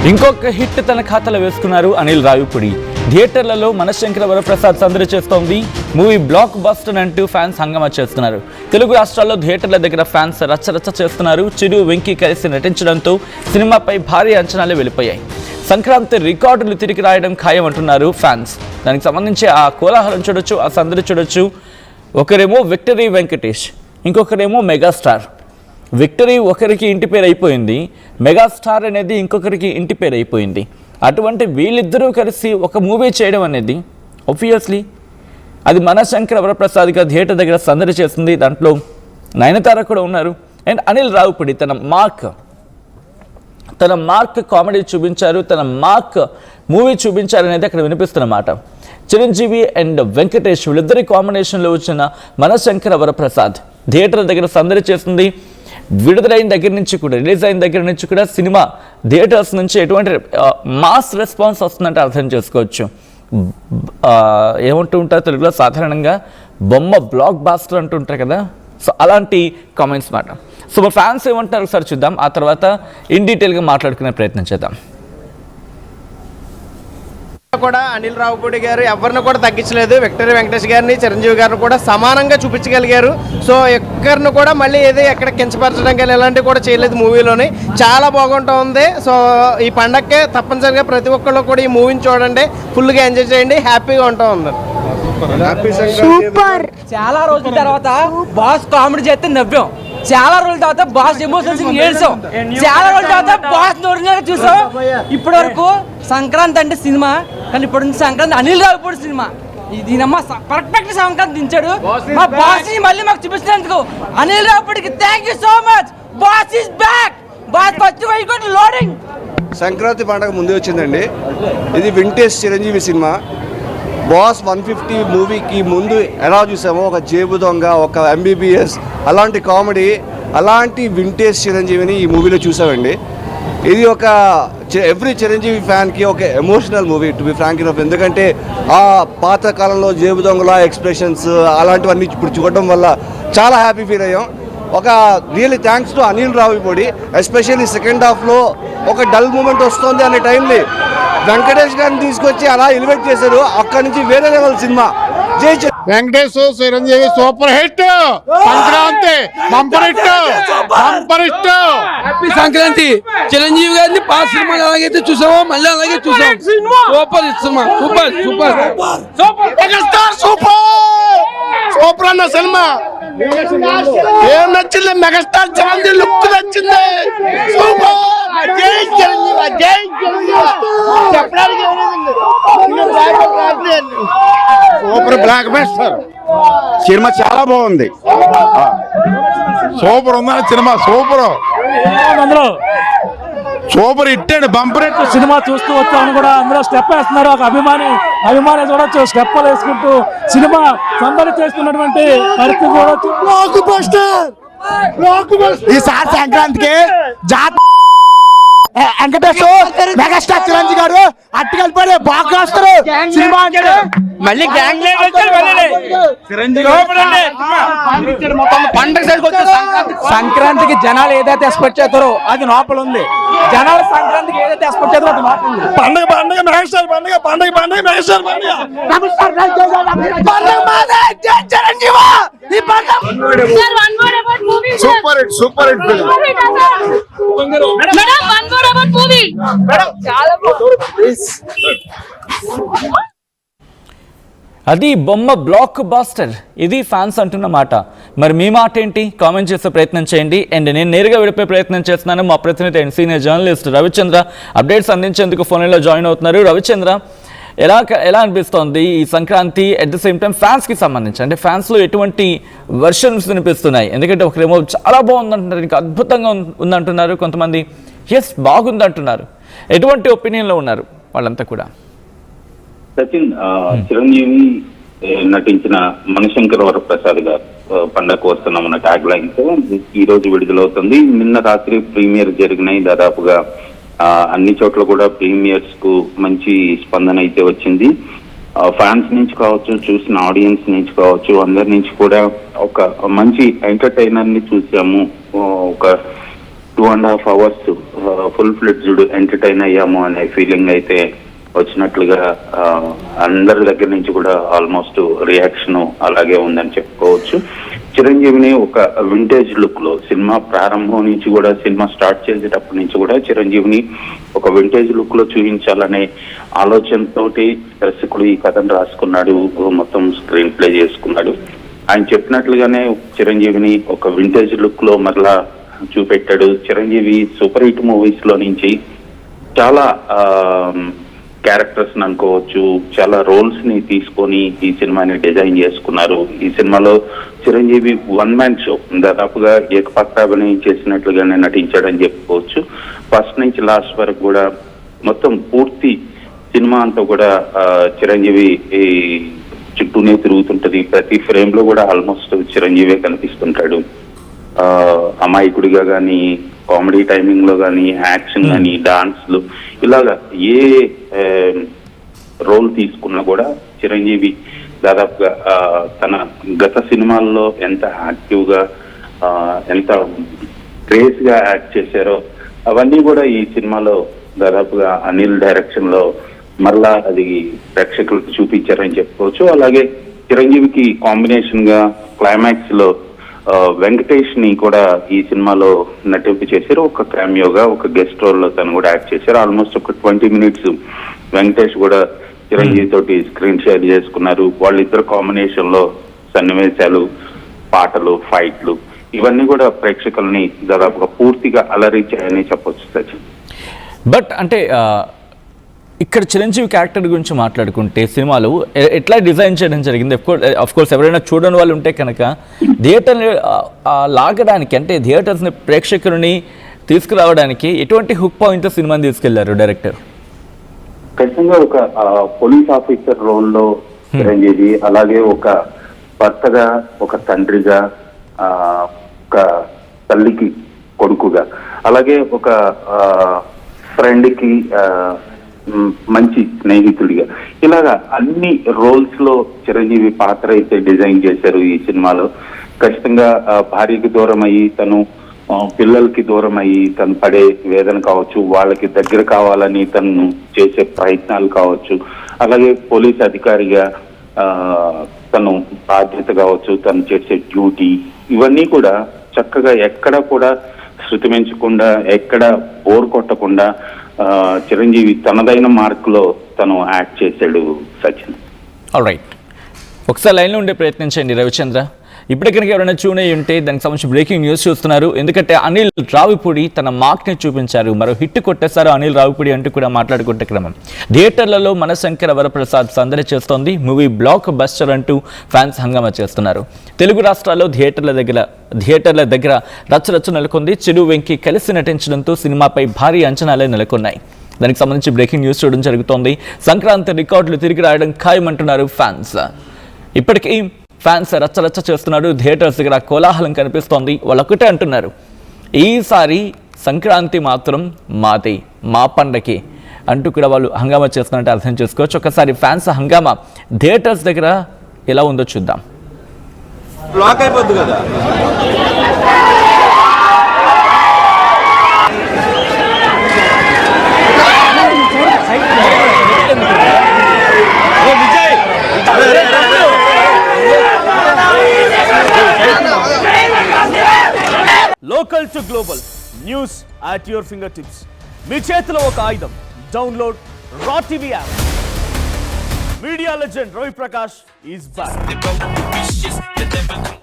ఇంకొక హిట్ తన ఖాతాలో వేసుకున్నారు అనిల్ రావిపూడి. థియేటర్లలో మనశంకర వరప్రసాద్ సందడి చేస్తోంది. మూవీ బ్లాక్ బస్టర్ అంటూ ఫ్యాన్స్ హంగామా చేస్తున్నారు. తెలుగు రాష్ట్రాల్లో థియేటర్ల దగ్గర ఫ్యాన్స్ రచ్చరచ్చ చేస్తున్నారు. చిరు, వెంకీ కలిసి నటించడంతో సినిమాపై భారీ అంచనాలు వెళ్ళిపోయాయి. సంక్రాంతి రికార్డులు తిరిగి రాయడం ఖాయం అంటున్నారు ఫ్యాన్స్. దానికి సంబంధించి ఆ కోలాహలం చూడొచ్చు, ఆ సందడి చూడొచ్చు. ఒకరేమో విక్టరీ వెంకటేష్, ఇంకొకరేమో మెగాస్టార్. విక్టరీ ఒకరికి ఇంటి పేరు అయిపోయింది, మెగాస్టార్ అనేది ఇంకొకరికి ఇంటి పేరు అయిపోయింది. అటువంటి వీళ్ళిద్దరూ కలిసి ఒక మూవీ చేయడం అనేది ఆబ్వియస్లీ అది మనశంకర వరప్రసాద్గా థియేటర్ దగ్గర సందడి చేస్తుంది. దాంట్లో నయనతార కూడా ఉన్నారు. అండ్ అనిల్ రావిపూడి తన మార్క్ కామెడీ చూపించారు, తన మార్క్ మూవీ చూపించారు అనేది అక్కడ వినిపిస్తున్నమాట. చిరంజీవి అండ్ వెంకటేష్ వీళ్ళిద్దరి కాంబినేషన్లో వచ్చిన మనశంకర వరప్రసాద్ థియేటర్ దగ్గర సందడి చేస్తుంది. విడుదలైన దగ్గర నుంచి కూడా, రిలీజ్ అయిన దగ్గర నుంచి కూడా సినిమా థియేటర్స్ నుంచి ఎటువంటి మాస్ రెస్పాన్స్ వస్తుందంటే అర్థం చేసుకోవచ్చు. ఏమంటూ ఉంటారు తెలుగులో సాధారణంగా బొమ్మ బ్లాక్ బాస్టర్ అంటుంటారు కదా, సో అలాంటి కామెంట్స్ మాట. సో మా ఫ్యాన్స్ ఏమంటారు ఒకసారి చూద్దాం, ఆ తర్వాత ఇన్ డీటెయిల్గా మాట్లాడుకునే ప్రయత్నం చేద్దాం. కూడా అనిల్ రావిపూడి గారు ఎవరిని కూడా తగ్గించలేదు. విక్టరీ వెంకటేష్ గారిని, చిరంజీవి గారిని కూడా సమానంగా చూపించగలిగారు. సో ఎక్కడిని కూడా మళ్ళీ ఏది ఎక్కడ కించపరచడం కానీ ఇలాంటివి కూడా చేయలేదు మూవీలోని. చాలా బాగుంటుంది. సో ఈ పండగకే తప్పనిసరిగా ప్రతి ఒక్కళ్ళు కూడా ఈ మూవీని చూడండి, ఫుల్గా ఎంజాయ్ చేయండి, హ్యాపీగా ఉంటా ఉంది. సూపర్. చాలా రోజుల తర్వాత బాస్ కామెడీ చేస్తే నవ్వాం, చాలా రోజుల తర్వాత బాస్ ఎమోషన్స్ ఏడ్చాం, చాలా రోజుల తర్వాత బాస్ ఒరిజినల్ చూసాం. ఇప్పటి వరకు సంక్రాంతి అంటే సినిమా, కానీ ఇప్పుడు సంక్రాంతి అనిల్ రావిపూడి సినిమా. దీనమ్మ పర్ఫెక్ట్ సంక్రాంతి దించాడు. మా బాస్ మళ్ళీ మాకు చూపించినందుకు అనిల్ రావిపూడికి thank you so much. Boss is back. Boss first white loading. Sankranti పండుగ ముందే వచ్చిందండి. ఇది వింటేజ్ చిరంజీవి సినిమా. బాస్ 150 మూవీకి ముందు ఎలా చూసామో ఒక జేబు దొంగ, ఒక MBBS అలాంటి కామెడీ, అలాంటి వింటేజ్ చిరంజీవిని ఈ మూవీలో చూసామండి. ఇది ఒక ఎవ్రీ చిరంజీవి ఫ్యాన్కి ఒక emotional movie to be frank enough. ఎందుకంటే ఆ పాత కాలంలో జేబు దొంగల ఎక్స్ప్రెషన్స్ అలాంటివన్నీ ఇప్పుడు చూడటం వల్ల చాలా హ్యాపీ ఫీల్ అయ్యాం. ఒక really thanks to Anil Ravipudi. Especially second హాఫ్లో ఒక డల్ మూమెంట్ వస్తుంది అనే టైంలో వెంకటేష్ గారిని తీసుకొచ్చి అలా ఎలివేట్ చేశారు. అక్కడి నుంచి వేరే లెవెల్ సినిమా. జై Venkatesh, Chiranjeevi super hit. Sankranti bumper hit, bumper hit. Happy Sankranti. Chiranjeevi గారిని పాత సినిమాలు ఎలాగైతే చూసామో మళ్ళీ అలాగే చూసాం. Super cinema, super super super megastar super super అన్న సినిమా. ఏం నచ్చింది? మెగాస్టార్ చిరంజీవి లుక్ నచ్చింది. సూపర్. జై చిరంజీవి, జై చిరంజీవి. చెప్పడానికి సూపర్ బ్లాక్ బస్టర్ సినిమా, చాలా బాగుంది. సూపర్ ఉందా సినిమా? సూపర్, అందులో సూపర్ హిట్ అండి, బంపర్ హిట్. సినిమా చూస్తూ వచ్చామని కూడా అందులో స్టెప్ వేస్తున్నారు. ఒక అభిమాని చూడొచ్చు, స్టెప్పులు వేసుకుంటూ సినిమా సందడి చేస్తున్నటువంటి పరిస్థితి చూడొచ్చు. ఈసారి సంక్రాంతికి వెంకటేష్, మెగాస్టార్ చిరంజీవి గారు అట్టు కలిపి బాగా వస్తారు సినిమా. మళ్ళీ గ్యాంగ్ సంక్రాంతికి జనాలు ఏదైతే ఎక్స్పెక్ట్ చేస్తారో అది లోపల ఉంది. జనాలు సంక్రాంతికి ఏదైతే ఎక్స్పెక్ట్ చేస్తారో అది లోపల ఉంది. పండుగ పండుగ మెగాస్టార్ పండుగ, పండుగ పండుగ మెగాస్టార్ పండుగ. Super hit, super hit film. అది బొమ్మ బ్లాక్ బాస్టర్. ఇది ఫ్యాన్స్ అంటున్న మాట. మరి మీ మాట ఏంటి? కామెంట్ చేసే ప్రయత్నం చేయండి. అండ్ నేను నేరుగా విడిపోయే ప్రయత్నం చేస్తున్నాను. మా ప్రతినిధి and senior journalist Ravichandra updates అందించేందుకు ఫోన్లో జాయిన్ అవుతున్నారు. రవిచంద్ర, ఎలా అనిపిస్తోంది ఈ Sankranti? At the same time ఫ్యాన్స్కి సంబంధించి, అంటే ఫ్యాన్స్లో ఎటువంటి వర్షన్స్ వినిపిస్తున్నాయి? ఎందుకంటే ఒకరేమో చాలా బాగుందంటున్నారు, ఇంకా అద్భుతంగా ఉందంటున్నారు, కొంతమంది ఎస్ బాగుందంటున్నారు. ఎటువంటి ఒపీనియన్లో ఉన్నారు వాళ్ళంతా కూడా? సచిన్, చిరంజీవి నటించిన మనశంకర వరప్రసాద్ గారు పండగకు వస్తున్నామన్న ట్యాగ్ లైన్ తో ఈ రోజు విడుదలవుతుంది. నిన్న రాత్రి ప్రీమియర్ జరిగినాయి. దాదాపుగా అన్ని చోట్ల కూడా ప్రీమియర్స్ కు మంచి స్పందన అయితే వచ్చింది. ఫ్యాన్స్ నుంచి కావచ్చు, చూసిన ఆడియన్స్ నుంచి కావచ్చు, అందరి నుంచి కూడా ఒక మంచి ఎంటర్టైనర్ ని చూసాము. ఒక 2.5 hours ఫుల్ ఫ్లెడ్జ్డ్ ఎంటర్టైన్ అయ్యాము అనే ఫీలింగ్ అయితే వచ్చినట్లుగా అందరి దగ్గర నుంచి కూడా ఆల్మోస్ట్ రియాక్షన్ అలాగే ఉందని చెప్పుకోవచ్చు. చిరంజీవిని ఒక వింటేజ్ లుక్ లో సినిమా ప్రారంభం నుంచి కూడా, సినిమా స్టార్ట్ చేసేటప్పటి నుంచి కూడా చిరంజీవిని ఒక వింటేజ్ లుక్ లో చూపించాలనే ఆలోచనతోటి దర్శకుడు ఈ కథను రాసుకున్నాడు, మొత్తం స్క్రీన్ ప్లే చేసుకున్నాడు. ఆయన చెప్పినట్లుగానే చిరంజీవిని ఒక వింటేజ్ లుక్ లో మరలా చూపెట్టాడు. చిరంజీవి సూపర్ హిట్ మూవీస్ లో నుంచి చాలా క్యారెక్టర్స్ అనుకోవచ్చు, చాలా రోల్స్ ని తీసుకొని ఈ సినిమాని డిజైన్ చేసుకున్నారు. ఈ సినిమాలో చిరంజీవి వన్ మ్యాన్ షో, దాదాపుగా ఏకపాత్రాభినయం చేసినట్లుగానే నటించాడని చెప్పుకోవచ్చు. ఫస్ట్ నుంచి లాస్ట్ వరకు కూడా మొత్తం పూర్తి సినిమా అంతా కూడా చిరంజీవి చుట్టూనే తిరుగుతుంటది. ప్రతి ఫ్రేమ్ లో కూడా ఆల్మోస్ట్ చిరంజీవే కనిపిస్తుంటాడు. అమాయకుడిగా కానీ, కామెడీ టైమింగ్ లో కానీ, యాక్షన్ కానీ, డాన్స్లు, ఇలాగా ఏ రోల్ తీసుకున్నా కూడా చిరంజీవి దాదాపుగా తన గత సినిమాల్లో ఎంత యాక్టివ్ గా, ఎంత క్రేజ్ గా యాక్ట్ చేశారో అవన్నీ కూడా ఈ సినిమాలో దాదాపుగా అనిల్ డైరెక్షన్ లో మరలా అది ప్రేక్షకులకు చూపించారని చెప్పుకోవచ్చు. అలాగే చిరంజీవికి కాంబినేషన్ గా క్లైమాక్స్ లో వెంకటేష్ ని కూడా ఈ సినిమాలో నటింపు చేశారు. ఒక క్యామియోగా, ఒక గెస్ట్ రోల్ లో తను కూడా యాక్ట్ చేశారు. ఆల్మోస్ట్ ఒక 20 minutes వెంకటేష్ కూడా చిరంజీవి తోటి స్క్రీన్ షేర్ చేసుకున్నారు. వాళ్ళిద్దరు కాంబినేషన్ లో సన్నివేశాలు, పాటలు, ఫైట్లు ఇవన్నీ కూడా ప్రేక్షకుల్ని దాదాపుగా పూర్తిగా అలరించాయని చెప్పొచ్చు సచిన్. బట్ అంటే ఇక్కడ చిరంజీవి క్యారెక్టర్ గురించి మాట్లాడుకుంటే సినిమాలు ఎట్లా డిజైన్ చేయడం జరిగింది? అఫ్ కోర్స్ ఎవరైనా చూడని వాళ్ళు ఉంటే కనుక థియేటర్ని లాగడానికి, అంటే థియేటర్స్ని ప్రేక్షకులని తీసుకురావడానికి ఎటువంటి హుక్ పాయింట్ సినిమాని తీసుకెళ్లారు డైరెక్టర్? ఖచ్చితంగా ఒక పోలీస్ ఆఫీసర్ రోల్లో చిరంజీవి, అలాగే ఒక భర్తగా, ఒక తండ్రిగా, ఒక తల్లికి కొడుకుగా, అలాగే ఒక ఫ్రెండ్ కి మంచి స్నేహితుడిగా, ఇలాగా అన్ని రోల్స్ లో చిరంజీవి పాత్ర అయితే డిజైన్ చేశారు ఈ సినిమాలో. ఖచ్చితంగా భార్యకి దూరం అయ్యి, తను పిల్లలకి దూరం అయ్యి తను పడే వేదన కావచ్చు, వాళ్ళకి దగ్గర కావాలని తను చేసే ప్రయత్నాలు కావచ్చు, అలాగే పోలీస్ అధికారిగా తను బాధ్యత కావచ్చు, తను చేసే డ్యూటీ, ఇవన్నీ కూడా చక్కగా ఎక్కడ కూడా శృతి మించకుండా, ఎక్కడ బోర్ కొట్టకుండా చిరంజీవి తనదైన మార్కులో తను యాక్ట్ చేశాడు సచిన్. ఆల్రైట్, ఒకసారి లైన్లో ఉండే ప్రయత్నించండి రవిచంద్ర. ఇప్పటి కనుక ఎవరైనా చూనే ఉంటే దానికి సంబంధించి బ్రేకింగ్ న్యూస్ చూస్తున్నారు. ఎందుకంటే అనిల్ రావిపూడి తన మార్క్ని చూపించారు, మరో హిట్ కొట్టేశారు అనిల్ రావిపూడి అంటూ కూడా మాట్లాడుకుంటే క్రమం. థియేటర్లలో మనశంకర వరప్రసాద్ సందడి చేస్తోంది. మూవీ బ్లాక్ బస్టర్ అంటూ ఫ్యాన్స్ హంగామా చేస్తున్నారు. తెలుగు రాష్ట్రాల్లో థియేటర్ల దగ్గర రచ్చరచ్చ నెలకొంది. చిరు వెంకీ కలిసి నటించడంతో సినిమాపై భారీ అంచనాలే నెలకొన్నాయి. దానికి సంబంధించి బ్రేకింగ్ న్యూస్ చూడడం జరుగుతోంది. సంక్రాంతి రికార్డులు తిరిగి రాయడం ఖాయమంటున్నారు ఫ్యాన్స్. ఇప్పటికీ ఫ్యాన్స్ రచ్చరచ్చ చేస్తున్నారు. థియేటర్స్ దగ్గర కోలాహలం కనిపిస్తోంది. వాళ్ళు ఒకటే అంటున్నారు, ఈసారి సంక్రాంతి మాత్రం మాది, మా పండగకి అంటూ కూడా వాళ్ళు హంగామా చేస్తున్నట్టు అర్థం చేసుకోవచ్చు. ఒకసారి ఫ్యాన్స్ హంగామా థియేటర్స్ దగ్గర ఎలా ఉందో చూద్దాం. బ్లాక్ అయిపోద్ది కదా. Local to global news at your fingertips. మీ చేతిలో ఒక ఆయుధం. Download Raw TV app. Media legend Ravi Prakash is back.